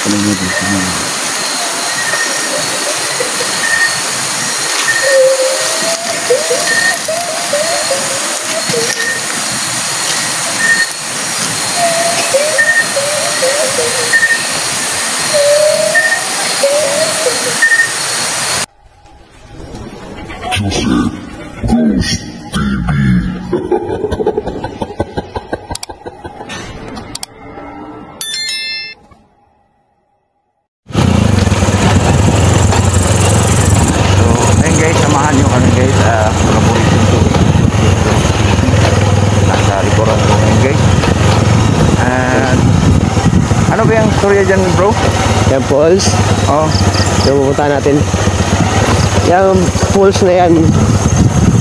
pala niya dito na. Ano ba yung storya dyan, bro? Yung falls. Oh. Yung pupunta natin. Yung falls na yan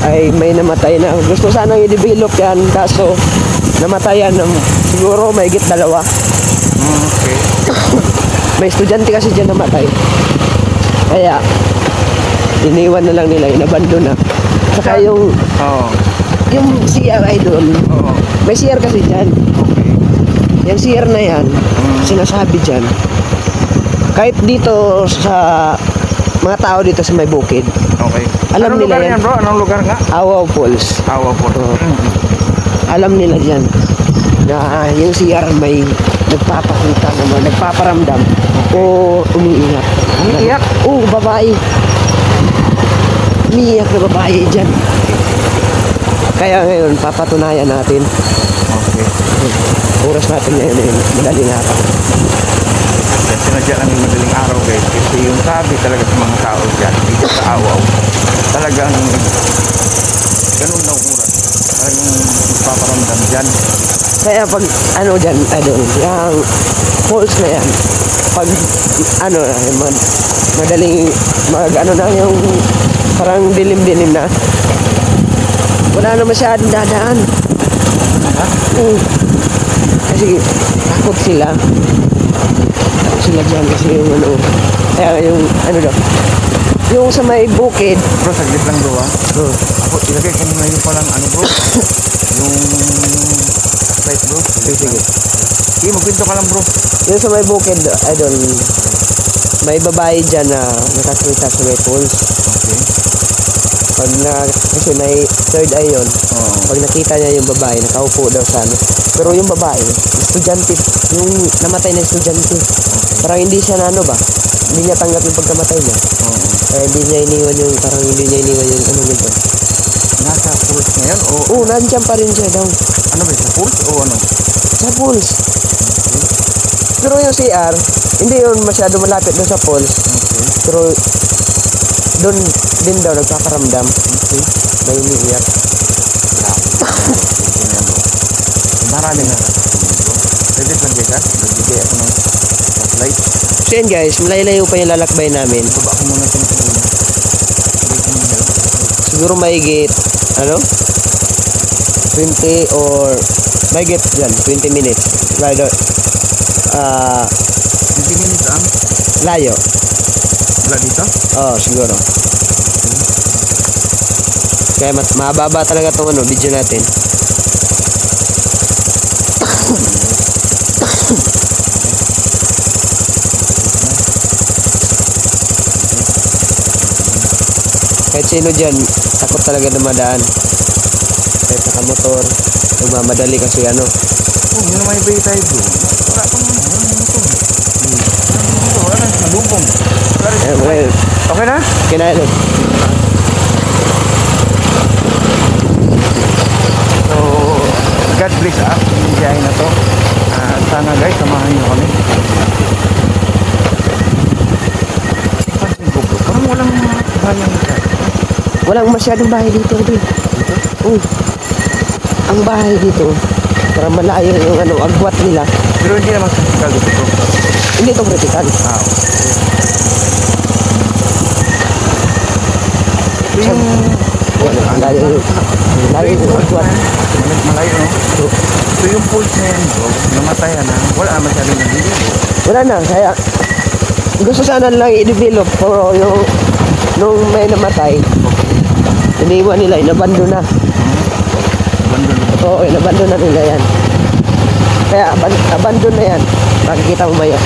ay may namatay na. Gusto sanang i-develop yan, kaso namatayan ng siguro mahigit 2. Okay. May estudyante kasi dyan namatay. Kaya iniwan na lang nila, inabando na. Saka yung yung CR ay doon. May CR kasi dyan. Yung CR na yan, sinasabi dyan, kahit dito sa mga tao dito sa may bukid. Okay. Alam Anong nila lugar yan, bro? Anong lugar nga? Awaw Falls. Awaw Falls. Alam nila dyan na yung CR may nagpapakita naman, nagpaparamdam o umiiyak. Umiiyak? Oo, babae. Umiiyak na babae dyan. Kaya ngayon, papatunayan natin. Okay. Oras natin ngayon eh, madaling araw. Sinadya lang yung madaling araw guys. Kasi yung sabi talaga sa mga tao dyan, dito sa Awaw, talagang ganun daw oras. Talagang magpaparamdam dyan. Kaya pag ano dyan, yung falls na yan, pag ano na, madaling ano na yung parang dilim-dilim na, wala na masyadong dadaan. Kasi takot sila. Takot sila dyan kasi yung ano, kaya yung ano daw, yung sa may bukid. Bro, saglit lang bro ha. Ako, ilagay ko muna yung palang ano bro, yung light bro. Sige. Sige, magpinto ka lang bro. Yung sa may bukid, idol, may babae dyan na nakakita sa may falls. Okay. Pag kasi may third eye yun. Pag nakita niya yung babae, nakaupo daw sa ano. Pero yung babae, estudyante, yung namatay na estudyante. Parang hindi siya na ano ba? Hindi niya tanggap yung pagkamatay niya. Kaya hindi niya iniwan yung, parang hindi niya iniwan yung ano niya dyan. Nasa falls ngayon o? Oo, nandiyan pa rin siya daw. Ano ba, sa falls o ano? Sa falls. Pero yung CR, hindi yun masyado malapit doon sa falls. Pero doon din daw nagpaparamdam. May umiiyak. Marami na pwede pagbigay ka? Nagbigay ako ng flashlight. So yun guys, malayo pa yung lalakbay namin. Baba ko muna ito ng siguro mahigit ano? 20 or mahigit dyan, 20 minutes. Layo. 20 minutes ang? Layo. Wala dito? Oo, siguro. Kaya mababa talaga itong ano, video natin. Kahit sino dyan, takot talaga dumadaan. Kahit nakamotor, magmamadali kasi ano. Oh, yun naman ibay tayo bro. Wala pang ano, wala naman ito. Wala na, nalubong. Okay na? Kinalo. So, God bless yung biyahe na to. Sana guys, samahan nyo kami. Parang walang bayang ito. Walang masyadong bahay dito. Ang bahay dito, parang malayo yung ano, agwat nila. Pero hindi naman critical dito bro. Hindi ito critical. So yung malayo yung agwat. Malayo no? So yung pulse na yan bro, namatayan na, wala masyadong nagiging. Wala na, kaya gusto sana lang i-develop pero yung nung may namatay, iniwan nila, inabando na. Oo, inabando na nila yan. Kaya abandon na yan. Makikita mo ba yun?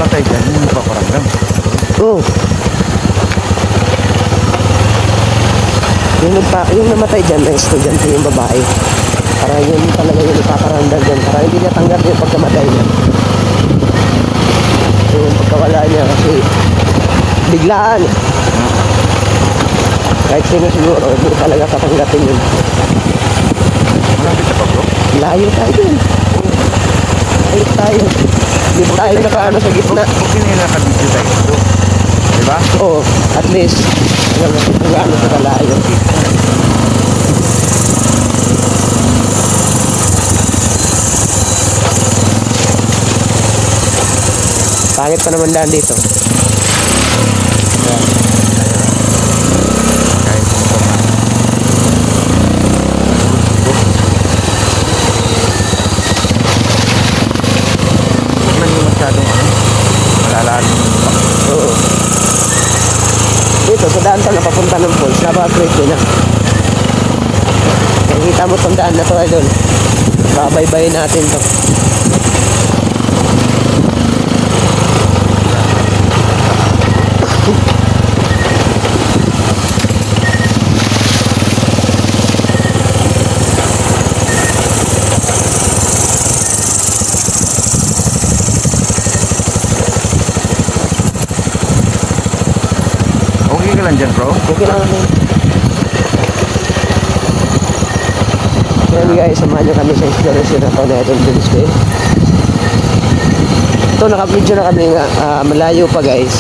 namatay dyan, yung nagpaparamdam. Oo. Yung namatay dyan na estudyante yung babae. Para yun talaga yung nagpaparamdam dyan. Para hindi niya tanggap yung pagkamatay niya. Yung pagkawala niya kasi biglaan. Kahit sino siguro, hindi talaga katanggapin yun. Malapit na pa bro? Layo tayo dun. Layo tayo. Hindi tayo nakaano sa gitna. Okay na yung nakadidyo tayo dito. Diba? Oo, at least gaano sa kalayo. Pangit pa naman daan dito. Kahit motor na. Huwag lang yung masyadong malalalim yung pa. Oo. Dito, sa daan pa na papunta ng falls, napaka-creepy na. Nakikita mo itong daan na to, idol. Babaybayin natin to. Okay ka lang dyan bro? Okay lang naman. Yan guys, samahan nyo kami sa exploration na to na itong Wednesday. Ito, naka-video na kami nga, malayo pa guys.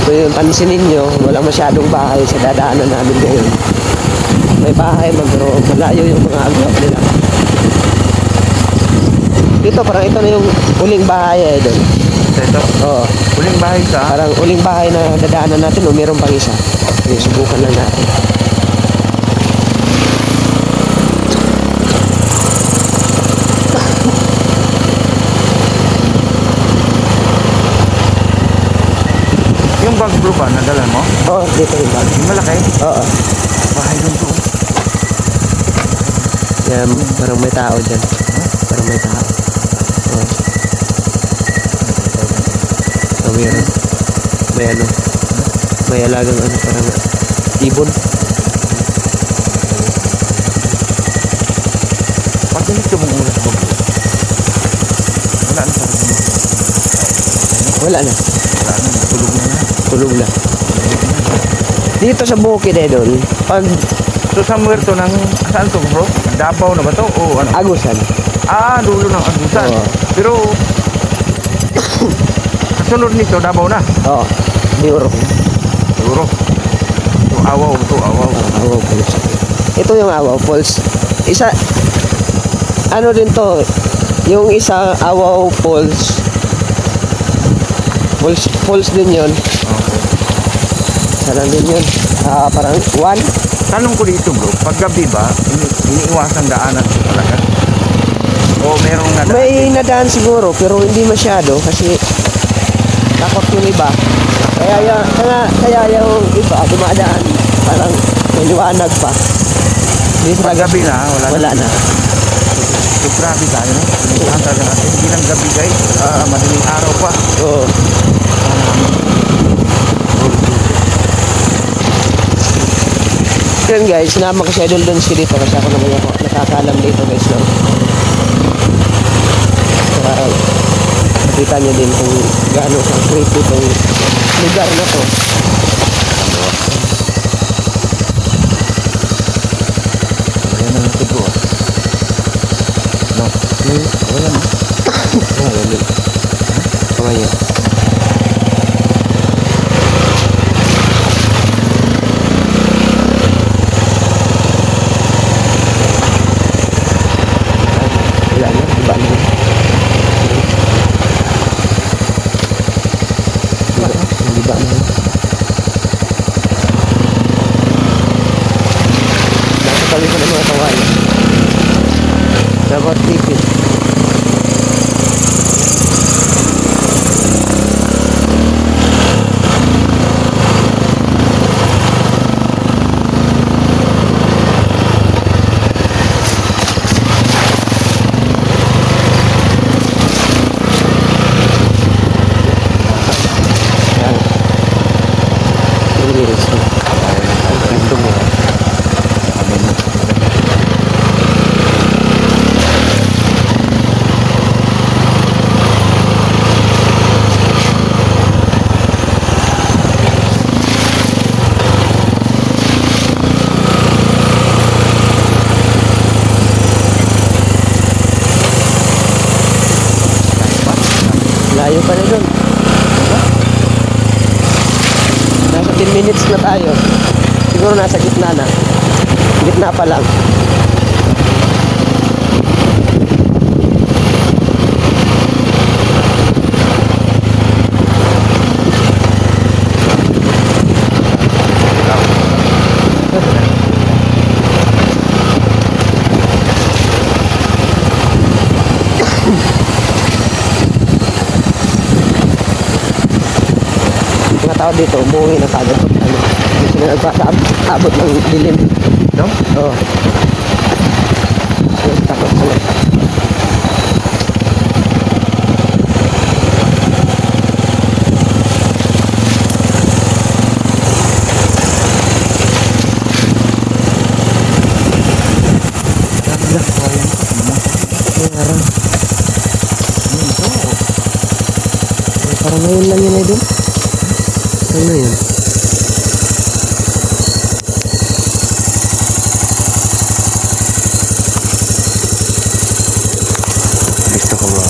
So yung pansinin nyo, wala masyadong bahay sa dadaanan namin ngayon. May bahay man pero malayo yung mga agwap nila. Dito, parang ito na yung uling bahay eh doon. Ito? Oo. Uling bahay sa? Parang uling bahay na dadaanan natin o meron pang isa. Okay, subukan lang natin. Yung bag bro ba, nadala mo? Oo, dito yung bag. Yung malaki? Oo. Bahay doon bro. Yan, parang may tao dyan. Parang may tao. Oo. So, meron. May ano. May alagang ano, parang ibon. Pag ganito mong oras bro, wala na parang mo. Wala na. Wala na, tulog na na. Tulog na. Dito sa bukid eh doon, pag So somewhere to ng, saan to bro? Davao na ba to? O ano? agusan. Ah, dulo ng Agusan. Oo. Pero, kasunod nito, Davao na. Oo. Diuro. Siguro. To Awaw, to Awaw. Awaw Falls. Ito yung Awaw Falls. Isa, ano din to, yung isa Awaw Falls. Falls din yun. Okay. Isa lang din yun. Parang one. Tanong ko dito bro, pag gabi ba, iniiwasang daanan ko talaga? O merong nadaan? May nadaan siguro, pero hindi masyado kasi takot yung iba. Kaya yung iba dumadaan parang may liwanag pa. Hindi Pag gabi na, wala na. So grabe tayo, no? Pinusahan talaga natin. Hindi lang gabi guys, madaling araw pa. Oo. Yun guys, sinama ko si Idol Donsky dito kasi ako naman ako nakakalam dito guys, no? Saka nakita nyo din kung gaano sa creepy itong lugar na to. Ayan na lang ito bro. No? Wala na. Wala. Kamayan. Wala na, iba na. Iba na. Nasa tabi ko ng mga kawain. Dapat tipid. 15 minutes na tayo. Siguro nasa gitna na. Gitna pa lang. Mga tao dito, umuwi na kagad. Hindi sila nagpasaabot ng dilim. No? Oo. Takot sila. Parang ngayon lang yun ay doon. Ano yun? Gusto ko ba?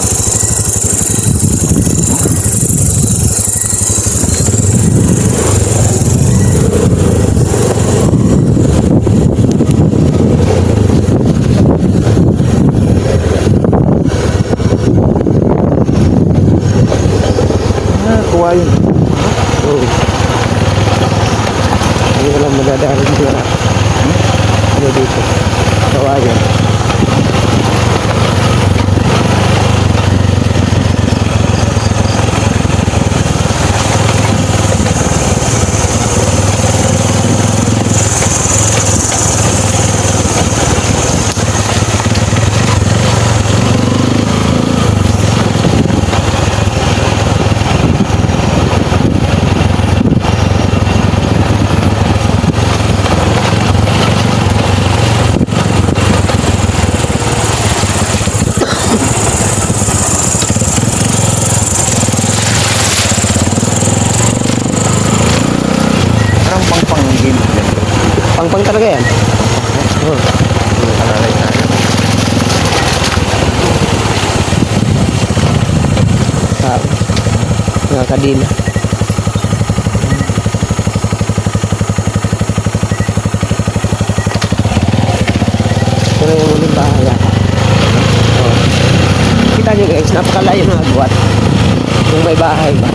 Kuha yun. Oo. Hindi ko lang madadaan dito na. Ano dito? Kawayan. Pang talaga yan. Oo. Alalay tayo. Mga kadina. Pero yung uling bahay yan. Oo. Kita nyo guys, napakalayo ng agwat. Yung may bahay ba?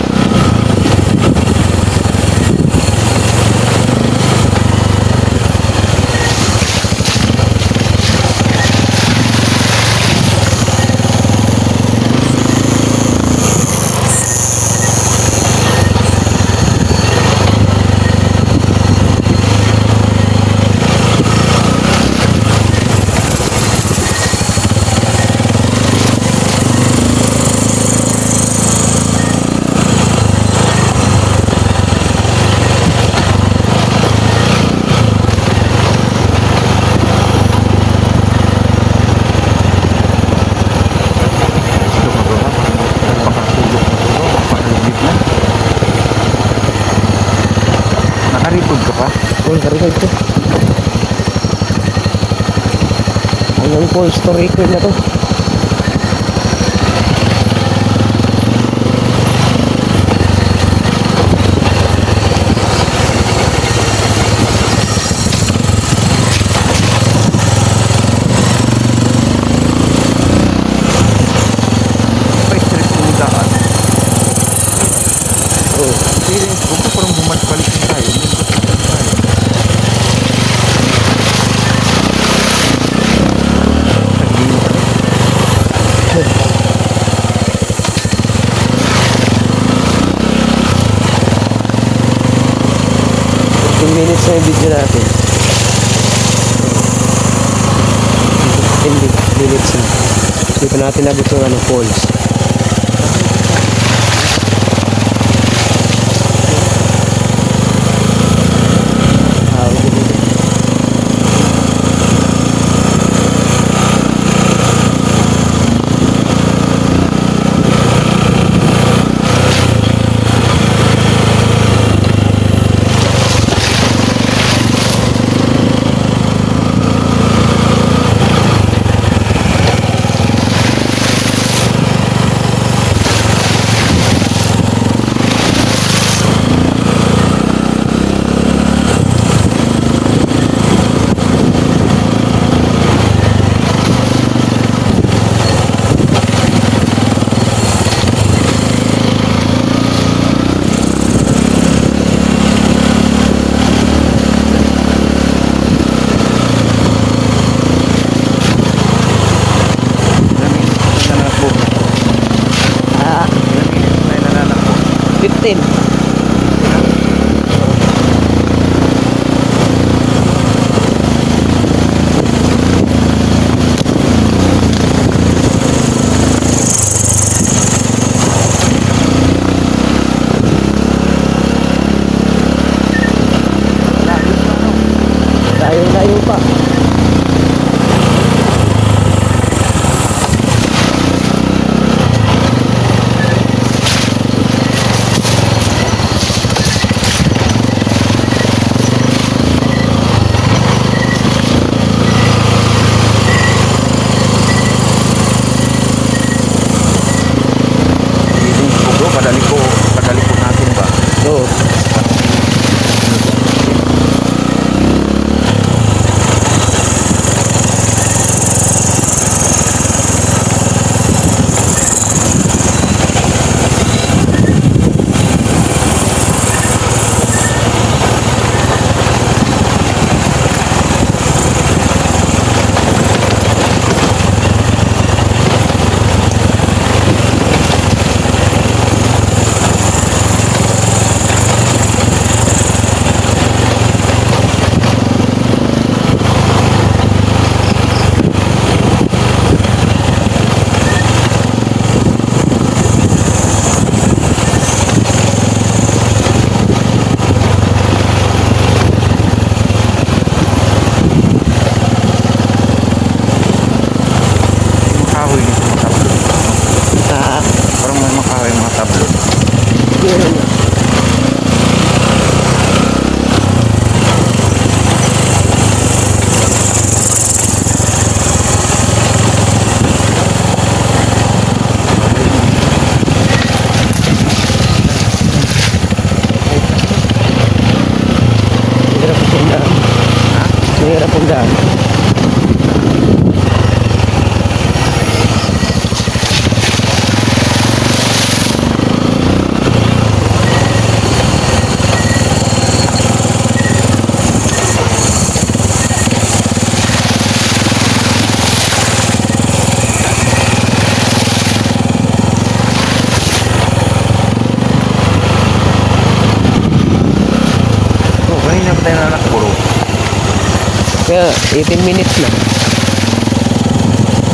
Nakaripod ka pa? Uy, karigay ko. Hanggang full story record na to. Experience ko parang bumalik tayo. Minutes na yung video natin. 15 minutes na. Hindi pa natin nabot yung falls. natin. Layo pa. Padaliko natin ba? Oo. Parang may makahoy mga tablo. Yun. Mahirap ang daan. Kanina pa tayo nakakuro. Kaya 18 minutes na.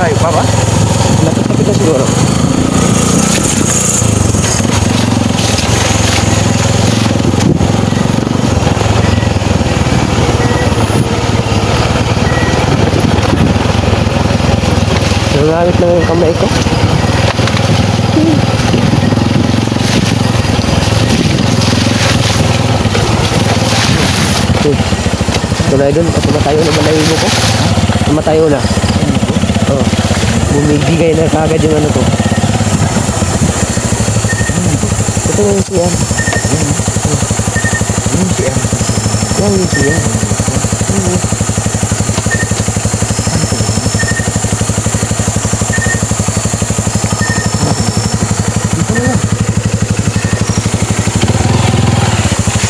Ay, pa ba? Lapit-lapit na siguro. Nagamit lang yung kamay ko. Tulay doon, tumatayo na balahibo ko. Tumatayo na. Oh, bumibigay na kagad yung ano to. Ito na yung siyan. Yung siya. Yan yung siyan.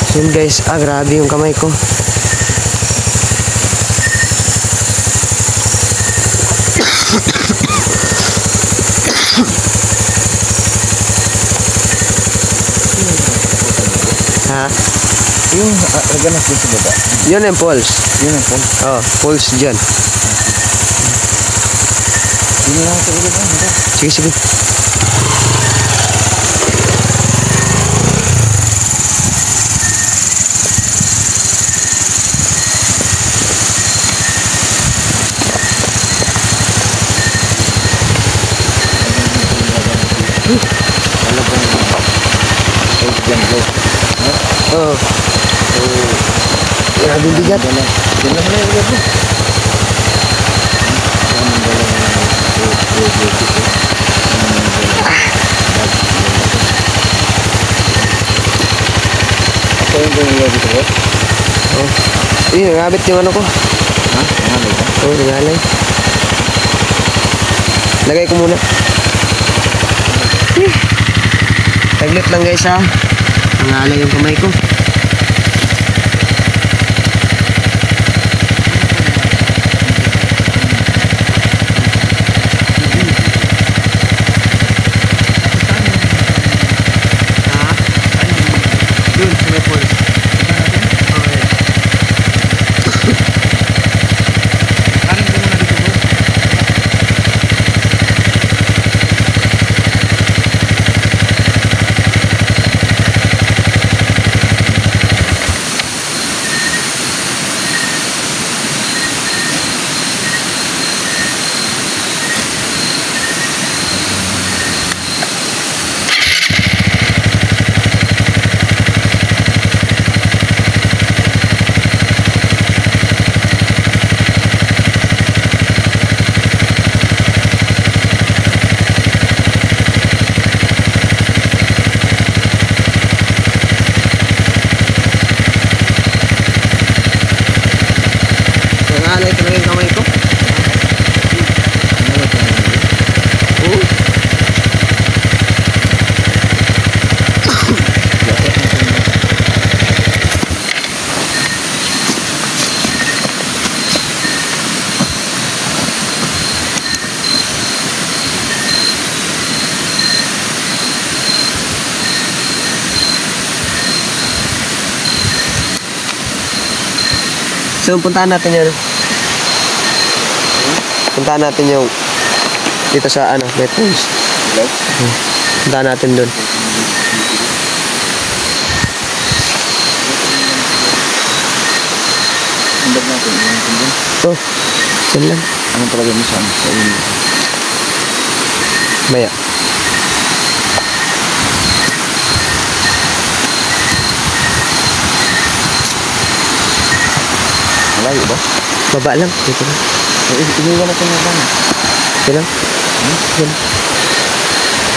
So yun guys, grabe yung kamay ko. Ha? Yung naganas din sa baba. Yun yung pulse. Yun ang phone. Oh, pulse dyan. Yun lang sa ulo ba? Sige, sige. Talagang dyan bro. Oh. So, Grabe yung bigat. dyan lang na yung bro. Ako yung bumili dito bro. Oh. Nangabit yung ano ko. Ha? Nangalay ba? Oh, nangalay. Lagay ko muna. Taglit lang guys ha. Nangalay yung kamay ko. So, puntahan natin yun. Puntahan natin yung dito sa ano, Metros. Puntahan natin dun. Sundag natin. Oh, yan lang. Anong talaga mo sa inyo? Maya. Malayo ba? Baba lang. Dito lang. Iniwan natin na ba? Yan lang. Yan.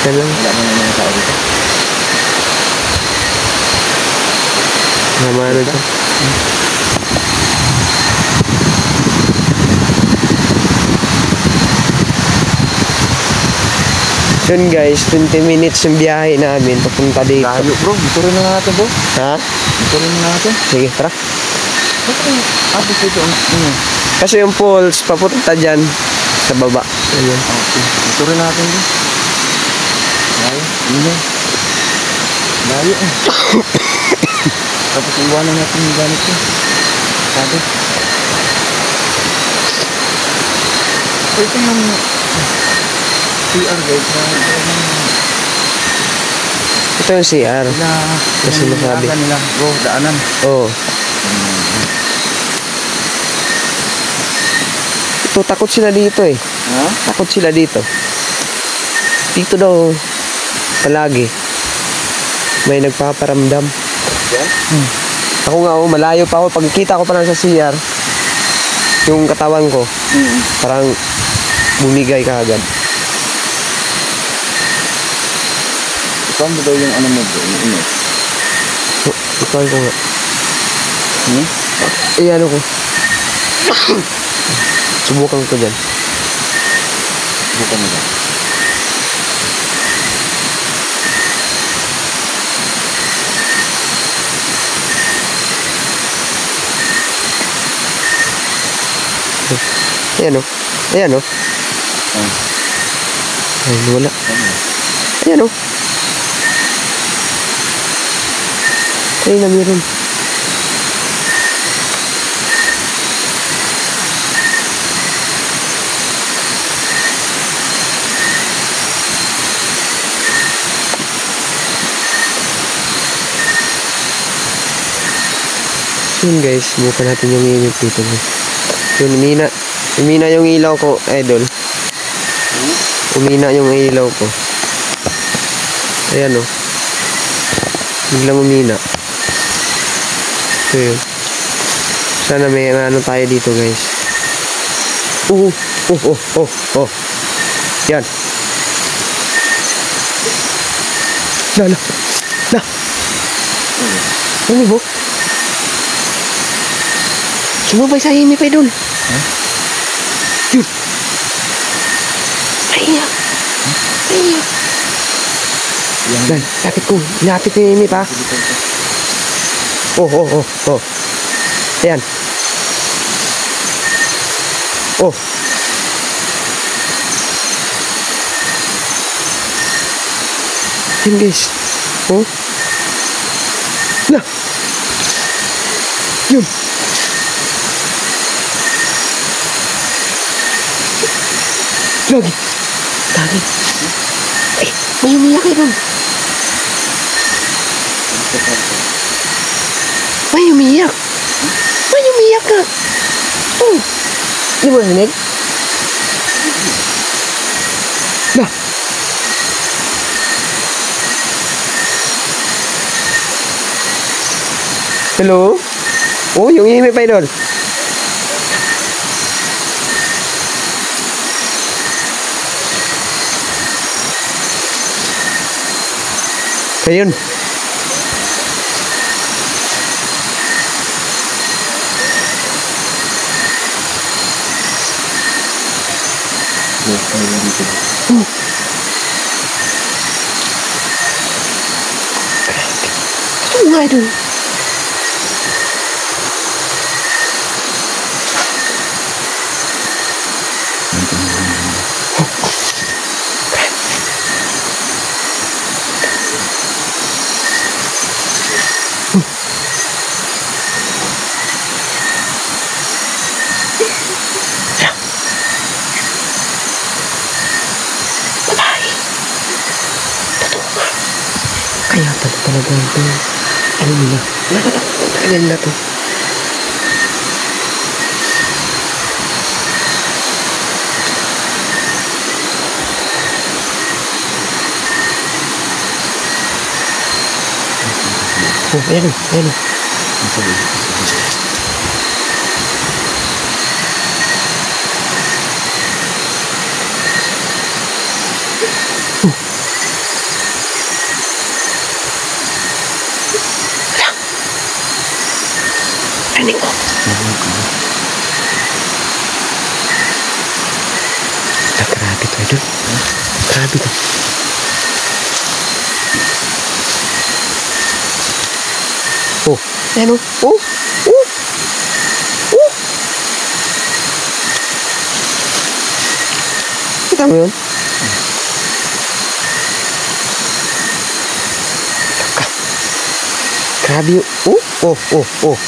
Yan lang. Wala mo na mga tao dito. Namano dyan. Yun guys, 20 minutes yung biyahe namin papunta dito. Layo bro, motorin na natin bro. Ha? Motorin na natin. Sige, tara. Abot dito ang Kasi yung falls, papunta dyan sa baba. Ayan. Okay, motorin na natin bro. Layo, yun. Layo eh. Tapos iwanan natin yung gamit ko. Sabi. So ito yung CR guys na Ito yung CR. Kasi masabi. Nila, bro, daanan. Oo. Ito, takot sila dito eh. Ha? Takot sila dito. Dito daw, palagi. May nagpaparamdam. Yan? Ako nga, malayo pa ako. Pagkita ko pa lang sa CR, yung katawan ko, parang bumigay ka agad. Saan mo daw yung ano mo bro? Yung init? Ikaw ko nga. Ano ko. Subukan ko dyan. Bukan mo ba? Ayan o. Ayan o. Ay, wala. Ayan o. Ay, na meron. Yun guys, subukan natin yung init dito. Yun, umina yung ilaw ko, idol. Umina yung ilaw ko. Ayan o. Biglang umina. So yun. Sana may ano tayo dito guys. Oh. Yan. Na. Ano mo? Sumabay sa himi pa idol. Yun. Ay. Dan, lapit ko. Lapit ko yung himi pa. Oh. Ayan. Oh. Yan guys. Oh. Na. Yun. Lagi. Eh, may umiyak kayo dun. May umiyak ka. Oh. Di mo narinig? Ba? Hello? Oh, yung hihimik pa idol. Ayun. Ito nga idol. Kaya pala talaga ito. Ano nila? Nakakatagal na to. Oh, ayan o, ayan o. Rinig ko. Grabe to, idol. Grabe to. Oh, ayan o. Oh, oh, oh. Kita mo yun? Grabe yun. Oh, oh, oh, oh.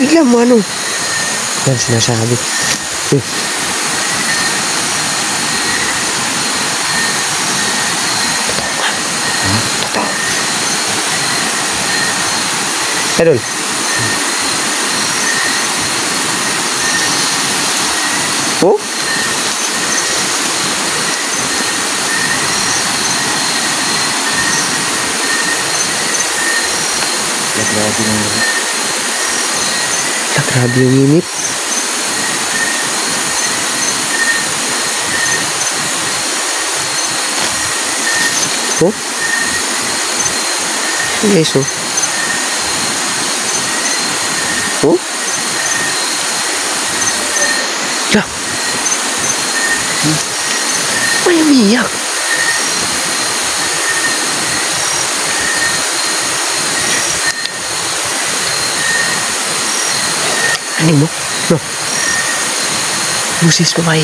Bigla mo ano? Yan sinasabi. Totoo. Idol. Oh? Grabe yung init. Oh? Guys, oh. Oh? Lah. May umiyak. Ano mo? No. Busis kumain.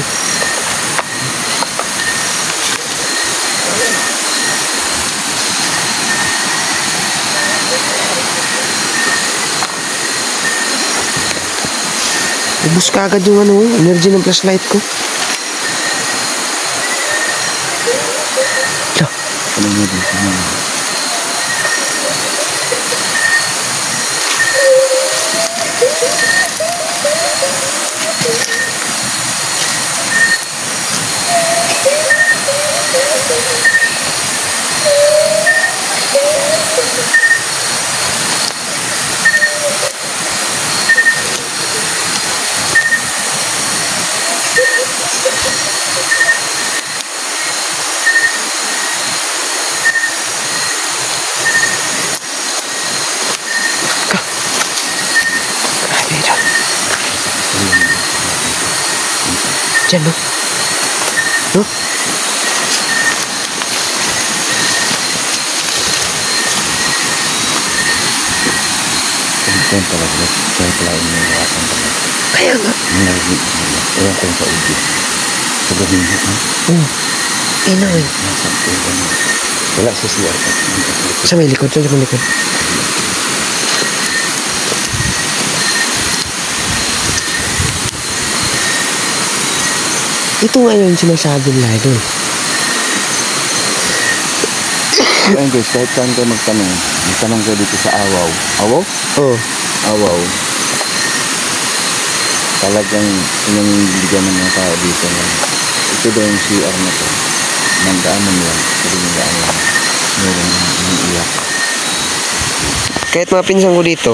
Ubus ka agad yung ano, energy ng flashlight ko. Lah. Anong mo dito? Diyan, no? No? Kaya talaga. Kaya pala iniwasan talaga. Kaya nga. Ewan ko yung sa ubi. Sa gabi mo, ha? Oo. Inaw eh. Wala sa CR. Sa may likod. Sa may likod. Ito nga yung sinasabi nila doon. Ayun guys, kahit saan kayo magtanong kayo dito sa Awaw. Awaw? Oo. Awaw. Talagang pinangbigyan ng mga tao dito na ito daw yung CR na to. Nandaanan lang. Pinangaan lang. Meron yung iyak. Kahit mga pinsan ko dito.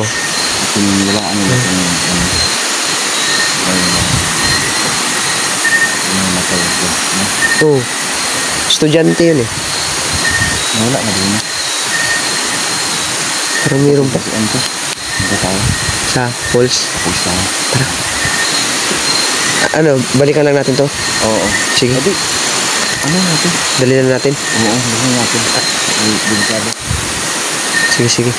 Pinilaan nila ito yung oo. Estudyante yun eh. Wala na din. Parang mayroon pa. Sa Pulse. Tara. Ano, balikan lang natin to? Oo. Sige. Ano natin? Dali na natin? Oo, dali natin. Sige, sige.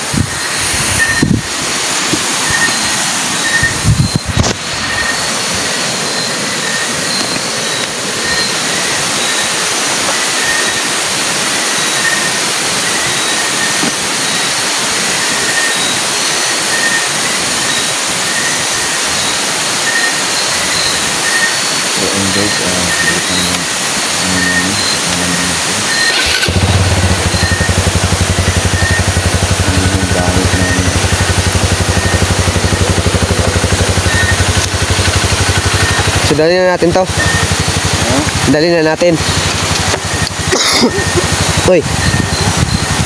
guys, Dali na natin to. Dali na natin. Uy.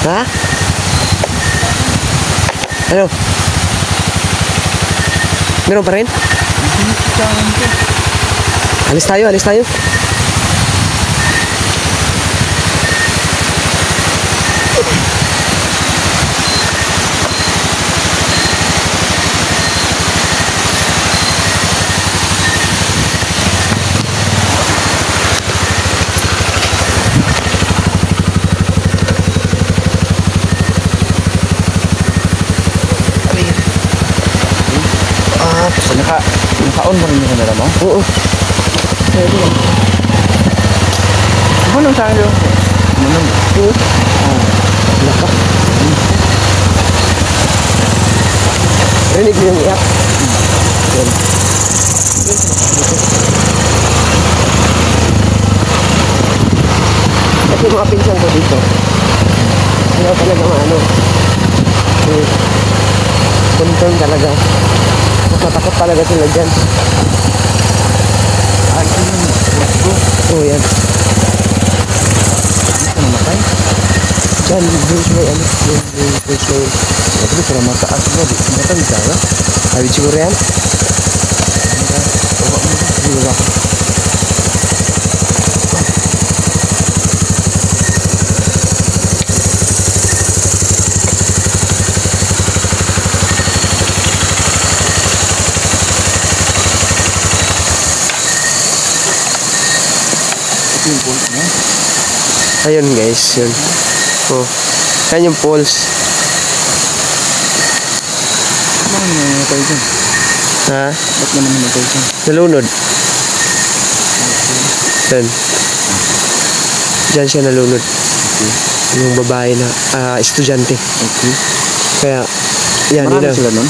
Ha? Ano? Meron pa rin? Alis tayo, alis tayo. So, naka-on mo rin yung kanila mo? Oo. Pwede yan. Ano tayo? Ano? Oo. Laka. Rinig mo yung iyak. Yan. Kasi mga pinsan ko dito. Ayaw talaga maano. Confirm talaga. Matakot talaga sila dyan. Ay, ito yung bro. Oo, yan. Ito namatay? Dyan, Bruce Wayne, ano? Bruce Wayne. Ito para mataas bro. Matay tayo? Habit siguro yan? Hindi ba? Yung pulse niya. Ayun guys, yun. Oh. Yan yung pulse. Bakit naman namatay dyan? Ha? Ba't naman namatay dyan? Nalunod. Yan. Diyan siya nalunod. Okay. Yung babae na estudyante. Okay. Kaya, yan, Marami yun. sila nun?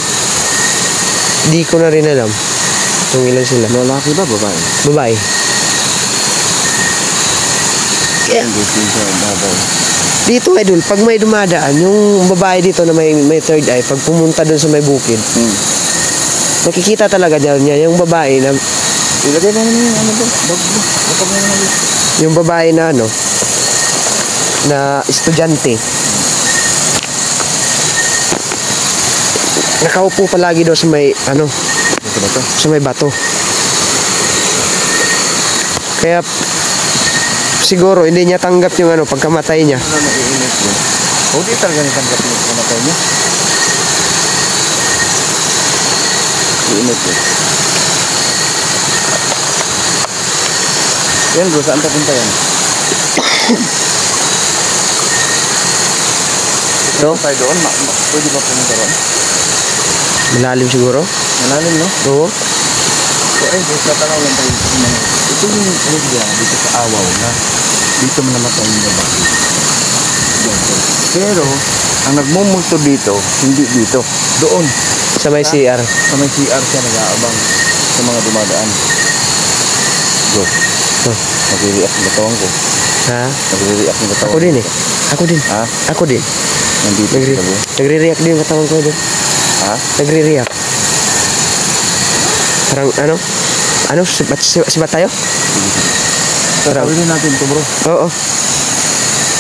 Di ko na rin alam kung ilan sila. Lalaki ba babae? Babae. Kaya, dito idol, pag may dumadaan, yung babae dito na may third eye, pag pumunta doon sa may bukid, nakikita talaga dyan niya, yung babae na, ilagay na naman yung ano ba? Bag ba? Baka mo naman yun. yung babae na ano, na estudyante. Nakaupo palagi doon sa may, ano, Ito ba ito? sa may bato. Kaya, siguro, hindi niya tanggap yung ano, pagkamatay niya. Ano na iinit yun? O di talaga nitanggap yung kamatay niya? Iinit yun. Yan bro, saan papunta yan? No? Tayo doon? Pwede ba pumunta doon? Malalim siguro. Malalim no? Oo. So ay, sa tanaw lang tayo. Ito yung area dito sa Awaw na dito mo namatay yung babae. Pero, ang nagmumulto dito, hindi dito. Doon. Sa may CR. Sa may CR siya nag-aabang sa mga dumadaan. Go. Oh. Nag-react yung katawan ko. Ha? Nag-react yung katawan Ako din eh. Ako din. Ha? Ako din. Nandito Nagre sa gabi. Nagre-react din yung katawan ko doon. Ha? Nagre-react. Parang ano? Ano? Sibat tayo? Parang, Tatawin natin ito bro. oo.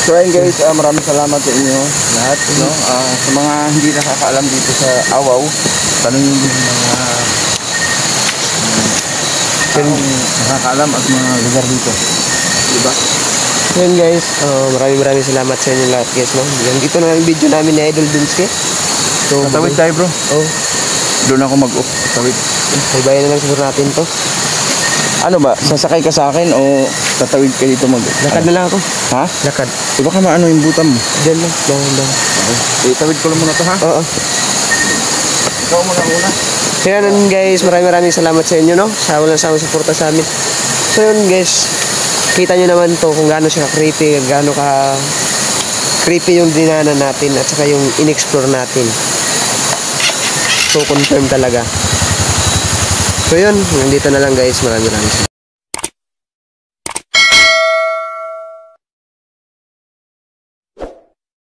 So ayun guys, maraming salamat sa inyo lahat. No? Sa mga hindi nakakaalam dito sa Awaw, tanongin din yung mga taong nakakaalam at mga lugar dito. Diba? Yun guys, maraming salamat sa inyo lahat guys. No? Yan, dito na yung video namin ni Idol Dunske. So, Tatawid tayo bro. Oh, Doon ako mag-off. Tatawid. bayan na lang siguro natin to. Ano ba? Sasakay ka sa akin o tatawid ka dito mag... Lakad na lang ako. Ha? Lakad. Di ba ka maano yung butam mo? Diyan lang. Lang. Okay. Tawid ko lang muna to ha? Oo. Ikaw muna muna. So yun guys, maraming salamat sa inyo no. Sa walang sawang suporta sa amin. So yun guys, kita nyo naman to kung gaano siya creepy, gaano ka creepy yung dinanan natin at saka yung in-explore natin. So confirm talaga. So yun, nandito na lang guys, maraming salamat.